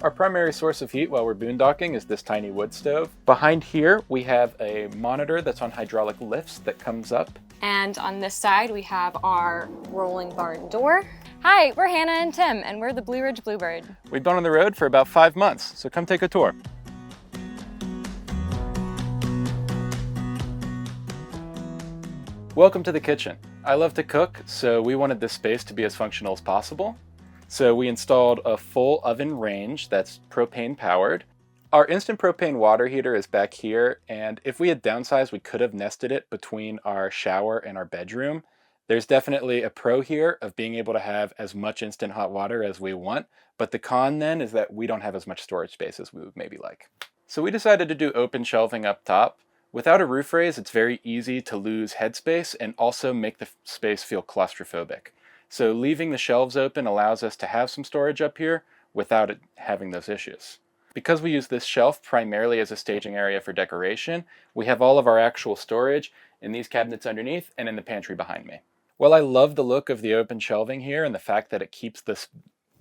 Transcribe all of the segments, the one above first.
Our primary source of heat while we're boondocking is this tiny wood stove. Behind here, we have a monitor that's on hydraulic lifts that comes up. And on this side, we have our rolling barn door. Hi, we're Hannah and Tim, and we're the Blue Ridge Bluebird. We've been on the road for about 5 months, so come take a tour. Welcome to the kitchen. I love to cook, so we wanted this space to be as functional as possible. So we installed a full oven range that's propane powered. Our instant propane water heater is back here, and if we had downsized, we could have nested it between our shower and our bedroom. There's definitely a pro here of being able to have as much instant hot water as we want, but the con then is that we don't have as much storage space as we would maybe like. So we decided to do open shelving up top. Without a roof raise, it's very easy to lose headspace and also make the space feel claustrophobic. So leaving the shelves open allows us to have some storage up here without it having those issues. Because we use this shelf primarily as a staging area for decoration, we have all of our actual storage in these cabinets underneath and in the pantry behind me. While I love the look of the open shelving here and the fact that it keeps this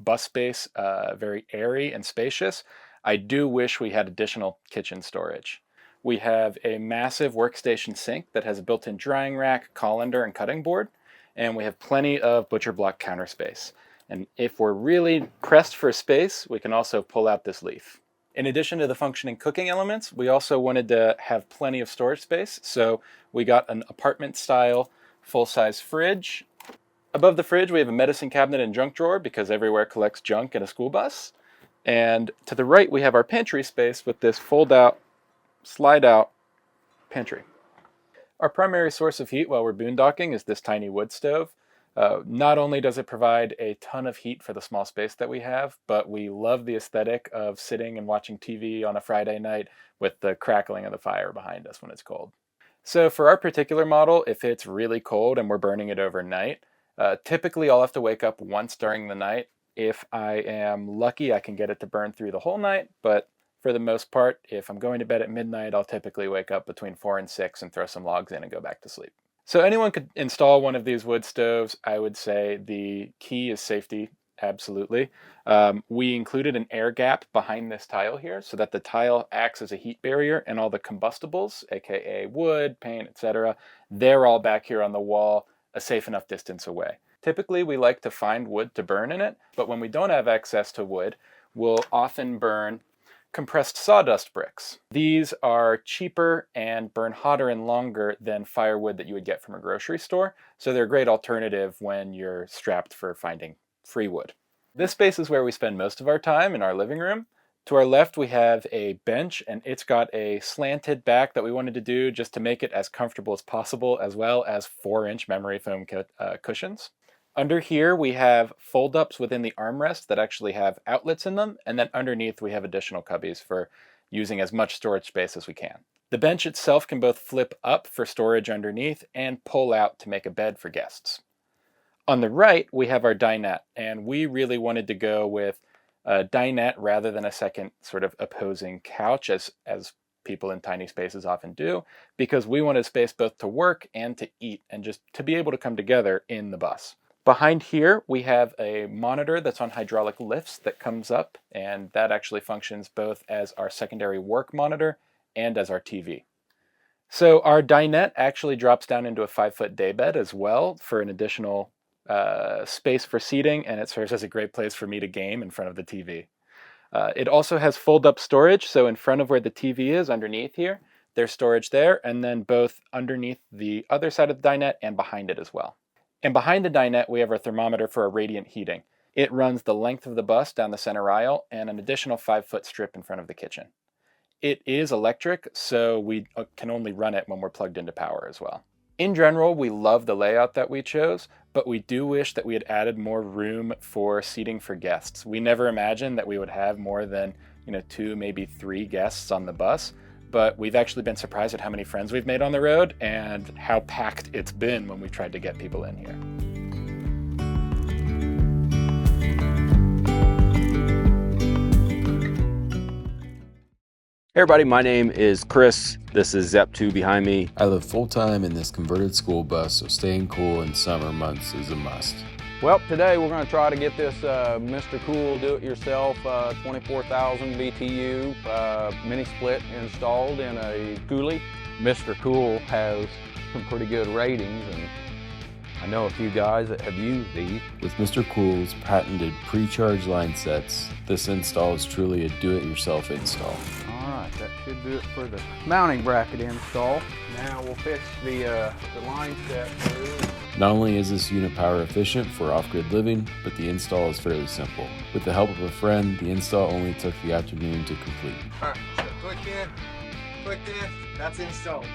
bus space very airy and spacious, I do wish we had additional kitchen storage. We have a massive workstation sink that has a built-in drying rack, colander, and cutting board. And we have plenty of butcher block counter space. And if we're really pressed for space, we can also pull out this leaf. In addition to the functioning cooking elements, we also wanted to have plenty of storage space. So we got an apartment style full-size fridge. Above the fridge, we have a medicine cabinet and junk drawer because everywhere collects junk in a school bus. And to the right, we have our pantry space with this fold-out, slide-out pantry. Our primary source of heat while we're boondocking is this tiny wood stove. Not only does it provide a ton of heat for the small space that we have, but we love the aesthetic of sitting and watching TV on a Friday night with the crackling of the fire behind us when it's cold. So for our particular model, if it's really cold and we're burning it overnight, typically I'll have to wake up once during the night. If I am lucky, I can get it to burn through the whole night, but for the most part, if I'm going to bed at midnight, I'll typically wake up between 4 and 6 and throw some logs in and go back to sleep. So anyone could install one of these wood stoves. I would say the key is safety, absolutely. We included an air gap behind this tile here so that the tile acts as a heat barrier and all the combustibles, aka wood, paint, etc., they're all back here on the wall, a safe enough distance away. Typically, we like to find wood to burn in it, but when we don't have access to wood, we'll often burn compressed sawdust bricks. These are cheaper and burn hotter and longer than firewood that you would get from a grocery store, so they're a great alternative when you're strapped for finding free wood. This space is where we spend most of our time, in our living room. To our left we have a bench, and it's got a slanted back that we wanted to do just to make it as comfortable as possible, as well as 4-inch memory foam cushions. Under here we have fold-ups within the armrest that actually have outlets in them, and then underneath we have additional cubbies for using as much storage space as we can. The bench itself can both flip up for storage underneath and pull out to make a bed for guests. On the right we have our dinette, and we really wanted to go with a dinette rather than a second sort of opposing couch as people in tiny spaces often do, because we wanted space both to work and to eat and just to be able to come together in the bus. Behind here, we have a monitor that's on hydraulic lifts that comes up, and that actually functions both as our secondary work monitor and as our TV. So our dinette actually drops down into a 5-foot daybed as well for an additional space for seating, and it serves as a great place for me to game in front of the TV. It also has fold-up storage, so in front of where the TV is, underneath here, there's storage there, and then both underneath the other side of the dinette and behind it as well. And behind the dinette, we have our thermometer for our radiant heating. It runs the length of the bus down the center aisle and an additional 5-foot strip in front of the kitchen. It is electric, so we can only run it when we're plugged into power as well. In general, we love the layout that we chose, but we do wish that we had added more room for seating for guests. We never imagined that we would have more than 2, maybe 3 guests on the bus, but we've actually been surprised at how many friends we've made on the road and how packed it's been when we tried to get people in here. Hey everybody, my name is Chris. This is Zep2 behind me. I live full-time in this converted school bus, so staying cool in summer months is a must. Well, today we're going to try to get this Mr. Cool do-it-yourself 24,000 BTU Minisplit installed in a Skoolie. Mr. Cool has some pretty good ratings, and I know a few guys that have used these. With Mr. Cool's patented pre-charge line sets, this install is truly a do-it-yourself install. All right, that should do it for the mounting bracket install. Now we'll fix the line set through. Not only is this unit power efficient for off-grid living, but the install is fairly simple. With the help of a friend, the install only took the afternoon to complete. All right, so click in, that's installed.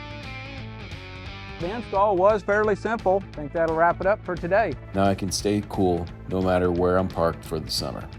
The install was fairly simple. I think that'll wrap it up for today. Now I can stay cool no matter where I'm parked for the summer.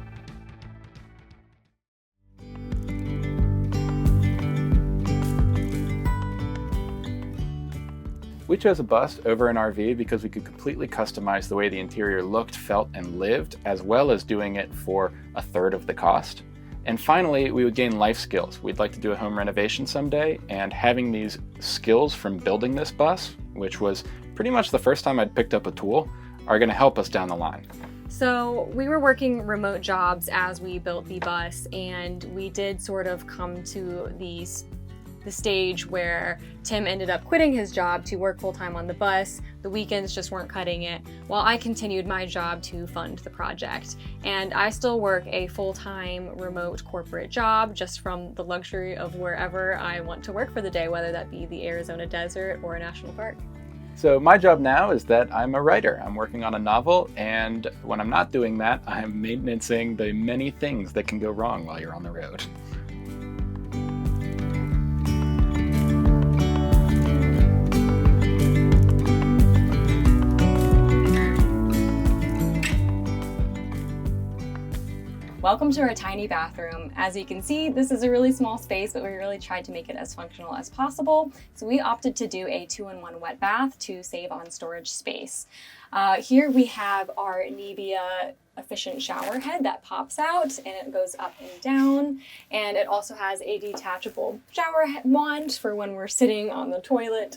We chose a bus over an RV because we could completely customize the way the interior looked, felt, and lived, as well as doing it for a third of the cost. And finally, we would gain life skills. We'd like to do a home renovation someday, and having these skills from building this bus, which was pretty much the first time I'd picked up a tool, are going to help us down the line. So we were working remote jobs as we built the bus, and we did sort of come to the stage where Tim ended up quitting his job to work full-time on the bus. The weekends just weren't cutting it, while I continued my job to fund the project. And I still work a full-time remote corporate job just from the luxury of wherever I want to work for the day, whether that be the Arizona desert or a national park. So my job now is that I'm a writer. I'm working on a novel, and when I'm not doing that, I'm maintaining the many things that can go wrong while you're on the road. Welcome to our tiny bathroom. As you can see, this is a really small space, but we really tried to make it as functional as possible. So we opted to do a 2-in-1 wet bath to save on storage space. Here we have our Nebia efficient shower head that pops out and it goes up and down, and it also has a detachable shower wand for when we're sitting on the toilet.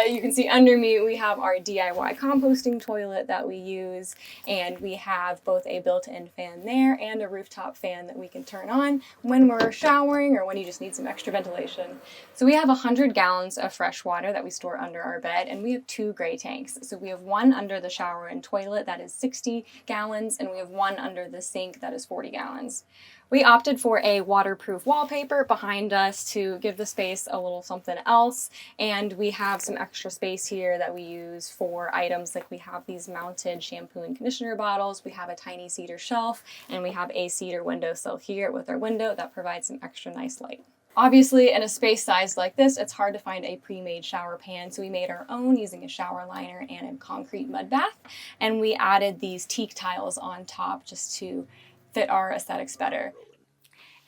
You can see under me we have our DIY composting toilet that we use, and we have both a built-in fan there and a rooftop fan that we can turn on when we're showering or when you just need some extra ventilation. So we have 100 gallons of fresh water that we store under our bed, and we have 2 gray tanks. So we have one under the shower and toilet that is 60 gallons, and we have one under the sink that is 40 gallons. We opted for a waterproof wallpaper behind us to give the space a little something else, and we have some extra space here that we use for items like we have these mounted shampoo and conditioner bottles, we have a tiny cedar shelf, and we have a cedar windowsill here with our window that provides some extra nice light. Obviously, in a space size like this, it's hard to find a pre-made shower pan, so we made our own using a shower liner and a concrete mud bath, and we added these teak tiles on top just to fit our aesthetics better.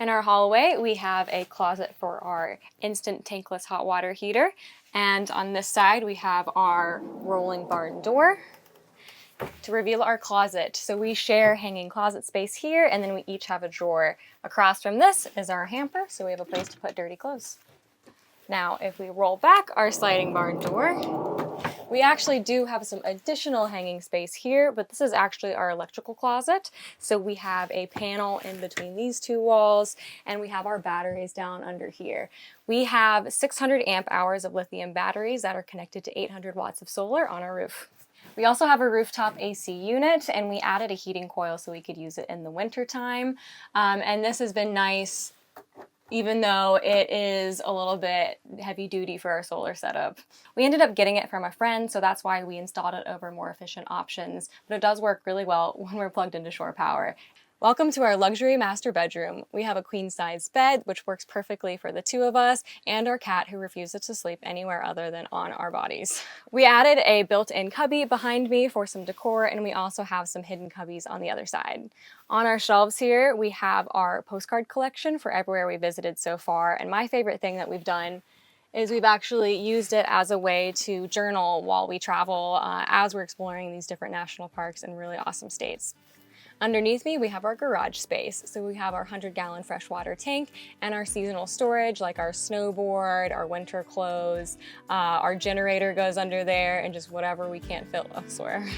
In our hallway, we have a closet for our instant tankless hot water heater, and on this side, we have our rolling barn door to reveal our closet. So we share hanging closet space here, and then we each have a drawer. Across from this is our hamper, so we have a place to put dirty clothes. Now, if we roll back our sliding barn door, we actually do have some additional hanging space here, but this is actually our electrical closet. So we have a panel in between these 2 walls, and we have our batteries down under here. We have 600 amp hours of lithium batteries that are connected to 800 watts of solar on our roof. We also have a rooftop AC unit, and we added a heating coil so we could use it in the winter time. And this has been nice, even though it is a little bit heavy duty for our solar setup. We ended up getting it from a friend, so that's why we installed it over more efficient options, but it does work really well when we're plugged into shore power. Welcome to our luxury master bedroom. We have a queen-size bed, which works perfectly for the 2 of us, and our cat, who refuses to sleep anywhere other than on our bodies. We added a built-in cubby behind me for some decor, and we also have some hidden cubbies on the other side. On our shelves here, we have our postcard collection for everywhere we visited so far, and my favorite thing that we've done is we've actually used it as a way to journal while we travel as we're exploring these different national parks and really awesome states. Underneath me, we have our garage space. So we have our 100-gallon freshwater tank and our seasonal storage, like our snowboard, our winter clothes, our generator goes under there, and just whatever we can't fit elsewhere.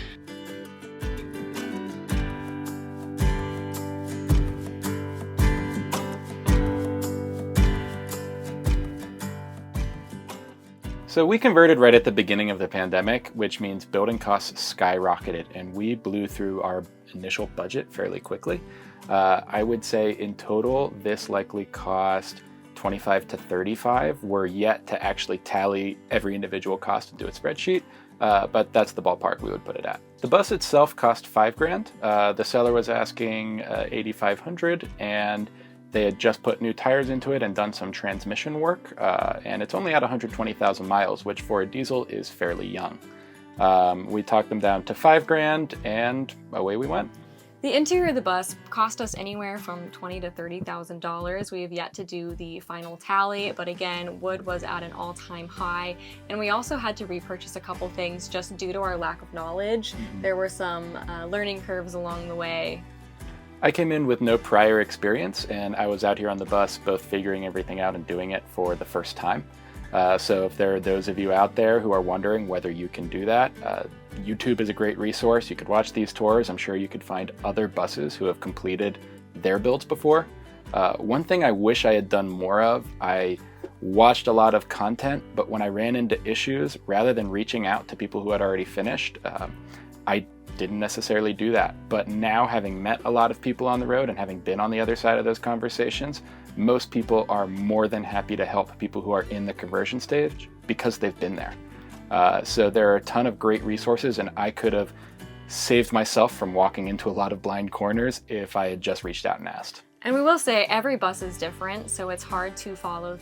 So we converted right at the beginning of the pandemic, which means building costs skyrocketed, and we blew through our initial budget fairly quickly. I would say in total, this likely cost 25 to 35. We're yet to actually tally every individual cost into a spreadsheet, but that's the ballpark we would put it at. The bus itself cost $5,000. The seller was asking $8,500, and they had just put new tires into it and done some transmission work, and it's only at 120,000 miles, which for a diesel is fairly young. We talked them down to $5,000, and away we went. The interior of the bus cost us anywhere from $20,000 to $30,000. We have yet to do the final tally, but again, wood was at an all-time high, and we also had to repurchase a couple things just due to our lack of knowledge. There were some learning curves along the way. I came in with no prior experience, and I was out here on the bus both figuring everything out and doing it for the first time. So if there are those of you out there who are wondering whether you can do that, YouTube is a great resource. You could watch these tours. I'm sure you could find other buses who have completed their builds before. One thing I wish I had done more of, I watched a lot of content, but when I ran into issues, rather than reaching out to people who had already finished, I didn't necessarily do that. But now, having met a lot of people on the road and having been on the other side of those conversations, most people are more than happy to help people who are in the conversion stage because they've been there. So there are a ton of great resources, and I could have saved myself from walking into a lot of blind corners if I had just reached out and asked. And we will say every bus is different, so it's hard to follow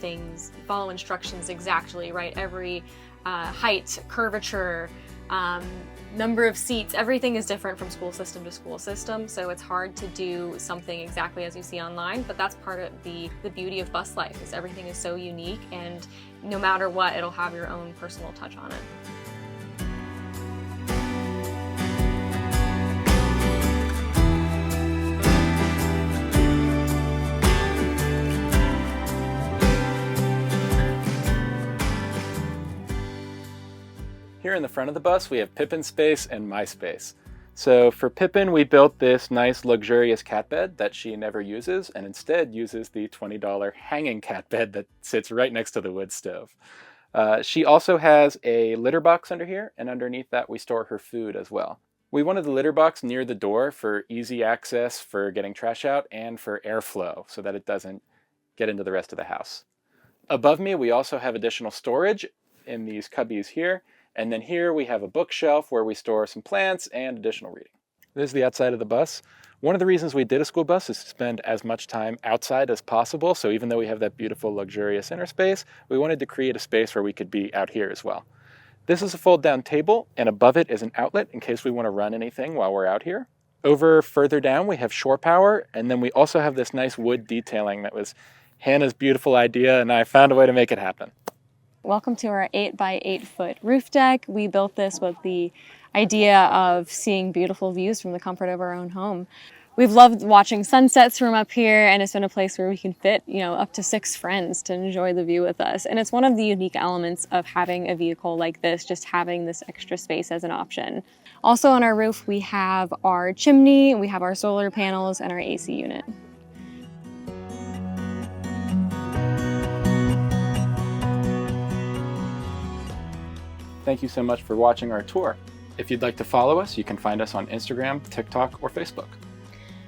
instructions exactly, right? Every height, curvature, number of seats, everything is different from school system to school system, so it's hard to do something exactly as you see online, but that's part of the beauty of bus life, is everything is so unique, and no matter what, it'll have your own personal touch on it. Here in the front of the bus, we have Pippin's space and my space. So for Pippin, we built this nice luxurious cat bed that she never uses, and instead uses the $20 hanging cat bed that sits right next to the wood stove. She also has a litter box under here, and underneath that we store her food as well. We wanted the litter box near the door for easy access for getting trash out and for airflow so that it doesn't get into the rest of the house. Above me, we also have additional storage in these cubbies here. And then here we have a bookshelf where we store some plants and additional reading. This is the outside of the bus. One of the reasons we did a school bus is to spend as much time outside as possible. So even though we have that beautiful, luxurious inner space, we wanted to create a space where we could be out here as well. This is a fold-down table, and above it is an outlet in case we want to run anything while we're out here. Over further down, we have shore power, and then we also have this nice wood detailing that was Hannah's beautiful idea, and I found a way to make it happen. Welcome to our 8 by 8 foot roof deck. We built this with the idea of seeing beautiful views from the comfort of our own home. We've loved watching sunsets from up here, and it's been a place where we can fit, up to 6 friends to enjoy the view with us. And it's one of the unique elements of having a vehicle like this, just having this extra space as an option. Also on our roof, we have our chimney, we have our solar panels, and our AC unit. Thank you so much for watching our tour. If you'd like to follow us, you can find us on Instagram, TikTok, or Facebook.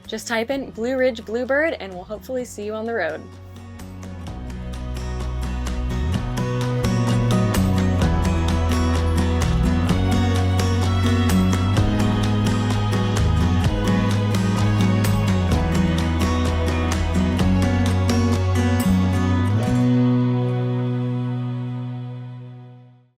Just type in Blue Ridge Bluebird and we'll hopefully see you on the road.